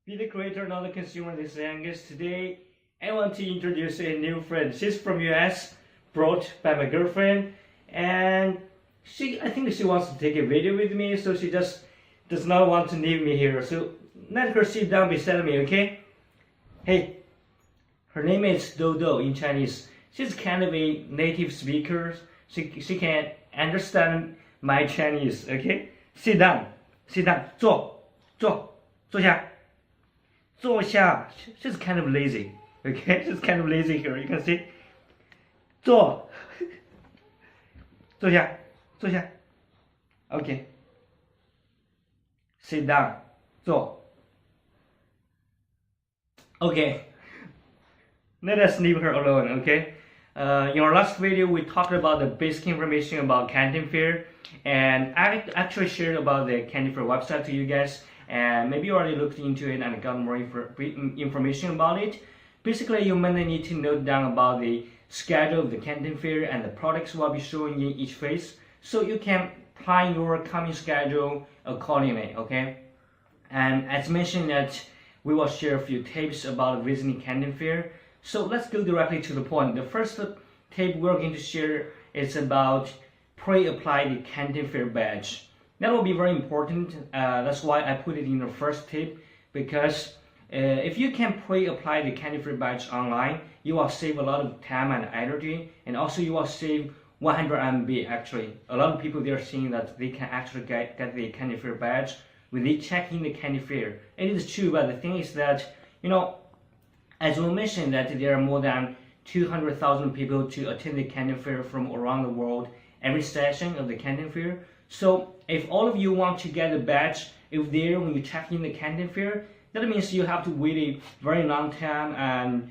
Be the creator, not the consumer. This is Angus. Today, I want to introduce a new friend. She's from US, brought by my girlfriend, and I think she wants to take a video with me, so she just does not want to leave me here. So let her sit down beside me, okay? Hey, her name is Zhou in Chinese. She's kind of a native speaker. She can understand my Chinese, okay? Sit down, 坐下。She's kind of lazy, okay? She's kind of lazy here. You can see. 坐下。Okay. Sit down. 坐。Okay. Let us leave her alone, okay? In our last video, we talked about the basic information about Canton Fair, and I actually shared about the Canton Fair website to you guys, and maybe you already looked into it and got more information about it. Basically, you might need to note down about the schedule of the Canton Fair and the products will be showing in each phase, so you can plan your coming schedule accordingly, okay? And as mentioned that we will share a few tips about visiting Canton Fair. So let's go directly to the point. The first tip we're going to share is about pre-apply the Canton Fair badge. That will be very important. That's why I put it in the first tip, because if you can pre-apply the Canton Fair badge online, you will save a lot of time and energy, and also you will save 100 MB actually. A lot of people they are seeing that they can actually get the Canton Fair badge when they check in the Canton Fair. It is true, but the thing is that, as we mentioned that there are more than 200,000 people to attend the Canton Fair from around the world every session of the Canton Fair. So if all of you want to get a badge if there when you check in the Canton Fair, that means you have to wait a very long time, and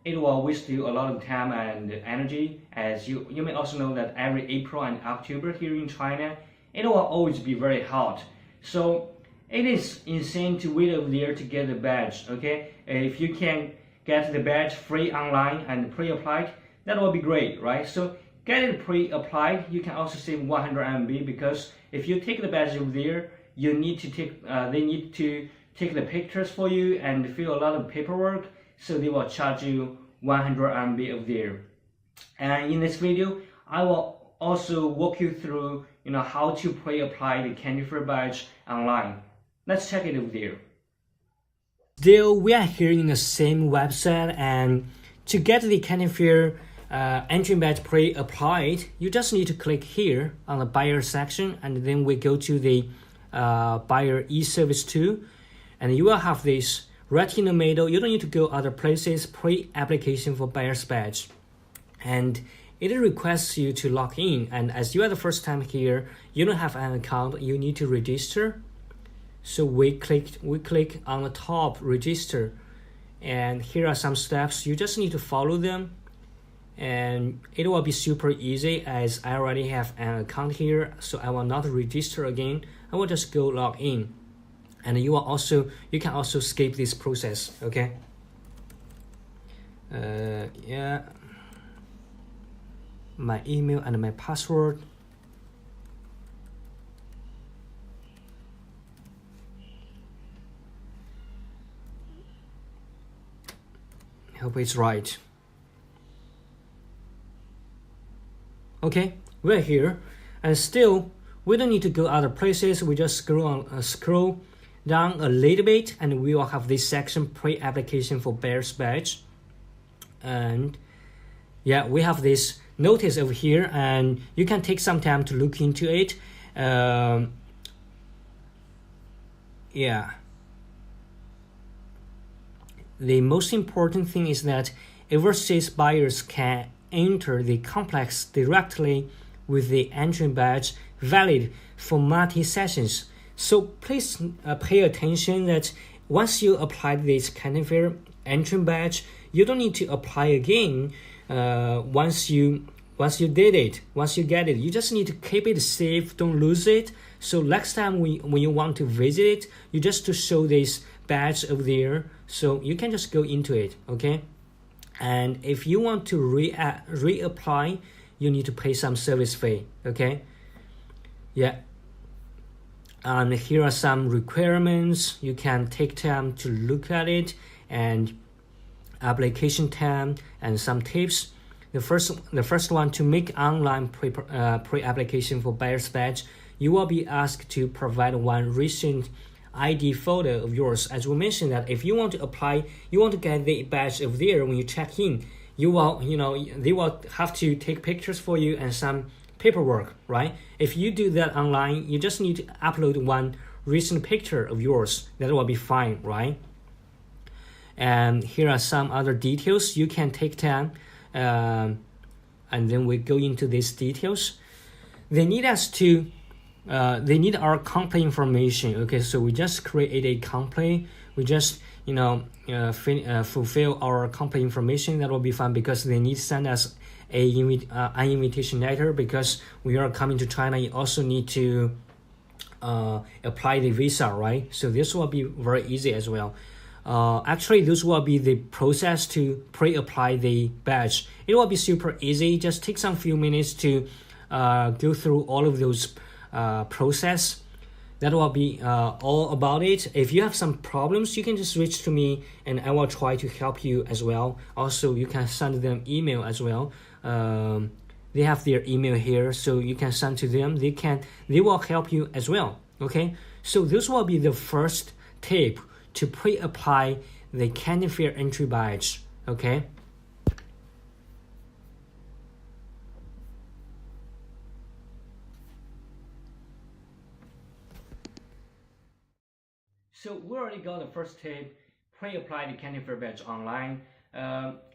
it will waste you a lot of time and energy. As you may also know that every April and October here in China, it will always be very hot. So it is insane to wait over there to get the badge, okay? If you can get the badge free online and pre-applied, that will be great, right? So get it pre-applied, you can also save 100 MB, because if you take the badge over there, you need to take, they need to take the pictures for you and fill a lot of paperwork, so they will charge you 100 MB over there. And in this video, I will also walk you through, how to pre-apply the Canton Fair badge online. Let's check it over there. Still, we are here in the same website, and to get the Canton Fair entry badge pre-applied, you just need to click here on the buyer section, and then we go to the buyer e-service 2, and you will have this right in the middle. You don't need to go other places. Pre-application for buyer's badge, and it requests you to log in, and as you are the first time here, you don't have an account, you need to register. So we click on the top, register, and here are some steps. You just need to follow them, and it will be super easy as I already have an account here, so I will not register again. I will just go log in, and you can also skip this process, okay? Yeah, my email and my password. Hope it's right. Okay, we're here, and still we don't need to go other places. We just scroll down a little bit, and we will have this section, pre-application for buyer's badge. And yeah, we have this notice over here, and you can take some time to look into it. Yeah. The most important thing is that overseas buyers can enter the complex directly with the entry badge, valid for multi-sessions. So please pay attention that once you apply this Canton Fair entry badge, you don't need to apply again. Once you get it, you just need to keep it safe, don't lose it. So next time when you want to visit it, you just to show this badge over there, so you can just go into it, okay? And if you want to reapply, you need to pay some service fee, okay? Yeah. And here are some requirements. You can take time to look at it, and application time and some tips. The first one, to make online pre-application for buyer's badge, you will be asked to provide one recent ID photo of yours. As we mentioned, that if you want to apply, you want to get the badge over there when you check in, they will have to take pictures for you and some paperwork, right? If you do that online, you just need to upload one recent picture of yours. That will be fine, right? And here are some other details. You can take time, and then we go into these details. They need our company information. Okay, so we just create a company. We just fulfill our company information. That will be fine, because they need to send us an invitation letter, because we are coming to China. You also need to apply the visa, right? So this will be very easy as well. Actually, this will be the process to pre-apply the badge. It will be super easy. Just take some few minutes to go through all of those process. That will be all about it. If you have some problems, you can just reach to me, and I will try to help you as well. Also, you can send them email as well. They have their email here, so you can send to them. They will help you as well. Okay, so this will be the first tip to pre-apply the Canton Fair entry badge. Okay. So we already got the first tip, pre-apply the Canton Fair badge online.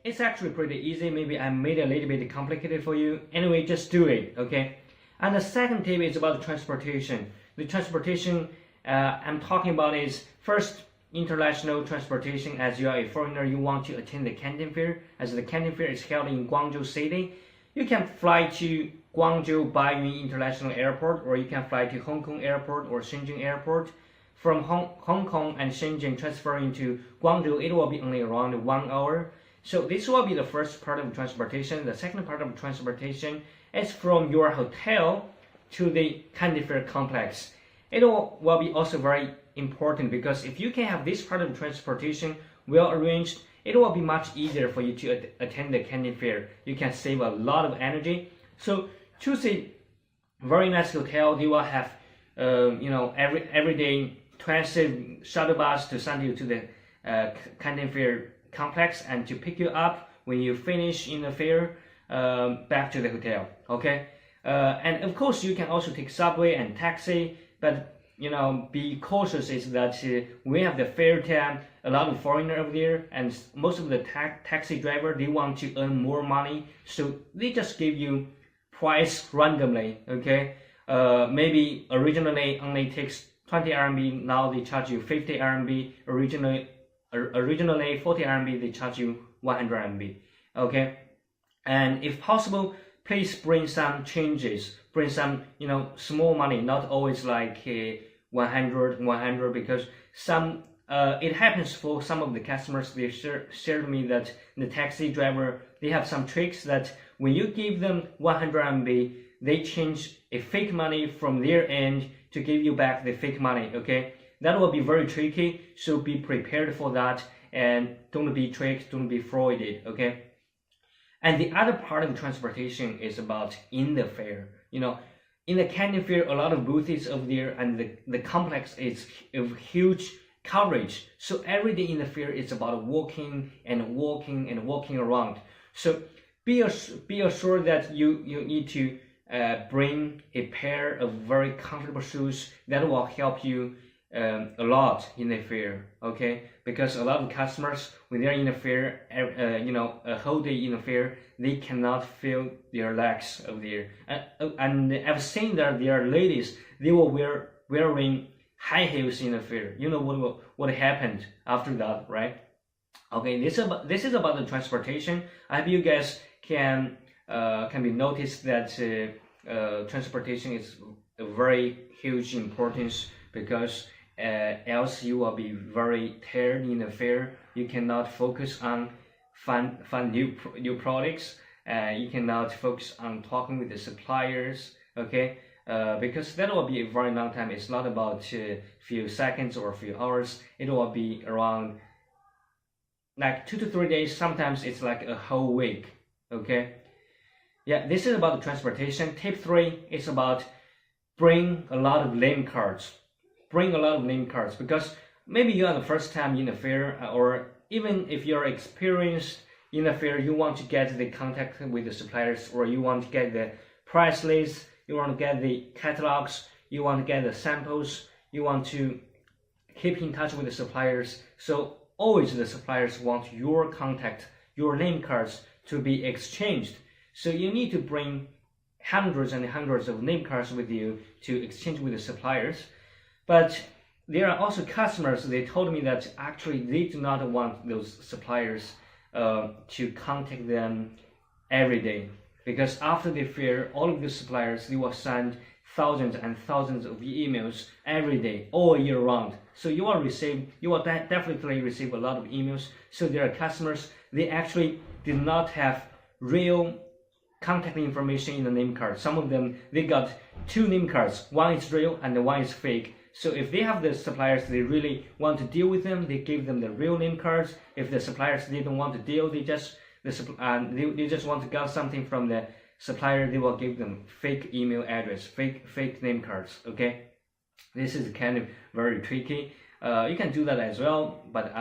It's actually pretty easy. Maybe I made it a little bit complicated for you. Anyway, just do it, okay? And the second tip is about the transportation. The transportation I'm talking about is, first, international transportation. As you are a foreigner, you want to attend the Canton Fair. As the Canton Fair is held in Guangzhou City, you can fly to Guangzhou Baiyun International Airport, or you can fly to Hong Kong Airport or Shenzhen Airport. From Hong Kong and Shenzhen transferring to Guangzhou, it will be only around 1 hour. So this will be the first part of transportation. The second part of transportation is from your hotel to the Canton Fair complex. It will be also very important, because if you can have this part of transportation well arranged, it will be much easier for you to attend the Canton Fair. You can save a lot of energy. So choose a very nice hotel. They will have every day transit shuttle bus to send you to the Canton Fair complex and to pick you up when you finish in the fair back to the hotel. Okay, and of course you can also take subway and taxi, but be cautious is that we have the fair time, a lot of foreigner over there, and most of the taxi driver, they want to earn more money, so they just give you price randomly. Okay, maybe originally only takes 20 RMB, now they charge you 50 RMB. Originally 40 RMB, they charge you 100 RMB. Okay, and if possible, please bring some changes, bring some small money, not always like 100, because some it happens for some of the customers. They shared me that the taxi driver, they have some tricks that when you give them 100 RMB, they change a fake money from their end to give you back the fake money. Okay, that will be very tricky, so be prepared for that, and don't be tricked, don't be frauded. Okay, and the other part of the transportation is about in the fair. In the Canton Fair, a lot of booths is over there, and the complex is of huge coverage. So every day in the fair, it's about walking around. So be assured that you need to bring a pair of very comfortable shoes that will help you a lot in the fair. Okay, because a lot of customers, when they're in the fair, a whole day in the fair, they cannot feel their legs over there. And I've seen that there are ladies, they were wearing high heels in the fair. You know what happened after that, right? Okay, this is about the transportation. I hope you guys can be noticed that transportation is a very huge importance, because else you will be very tired in the fair. You cannot focus on find new products. You cannot focus on talking with the suppliers. Okay, because that will be a very long time. It's not about a few seconds or a few hours. It will be around like 2 to 3 days. Sometimes it's like a whole week. Okay. Yeah, this is about the transportation. Tip 3 is about bring a lot of name cards. Bring a lot of name cards, because maybe you are the first time in the fair, or even if you're experienced in the fair, you want to get the contact with the suppliers, or you want to get the price list, you want to get the catalogs, you want to get the samples, you want to keep in touch with the suppliers. So always the suppliers want your contact, your name cards to be exchanged. So you need to bring hundreds and hundreds of name cards with you to exchange with the suppliers. But there are also customers, they told me that actually they do not want those suppliers to contact them every day, because after the fair, all of the suppliers, they will send thousands and thousands of emails every day, all year round. So you will definitely receive a lot of emails. So there are customers, they actually did not have real contact information in the name card. Some of them, they got 2 name cards, one is real and one is fake. So if they have the suppliers, they really want to deal with them, they give them the real name cards. If the suppliers, they don't want to deal, they just want to get something from the supplier, they will give them fake email address, fake name cards. Okay, this is kind of very tricky. You can do that as well, but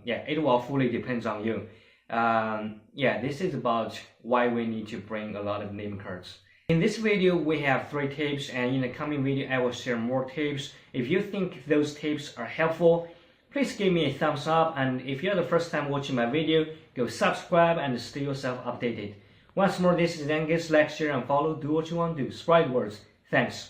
yeah, it will fully depends on you. Yeah, this is about why we need to bring a lot of name cards. In this video, we have 3 tips, and in the coming video, I will share more tips. If you think those tips are helpful, please give me a thumbs up, and if you're the first time watching my video, go subscribe and stay yourself updated. Once more, this is Angus. Like, share, and follow. Do what you want to do. Spread words. Thanks.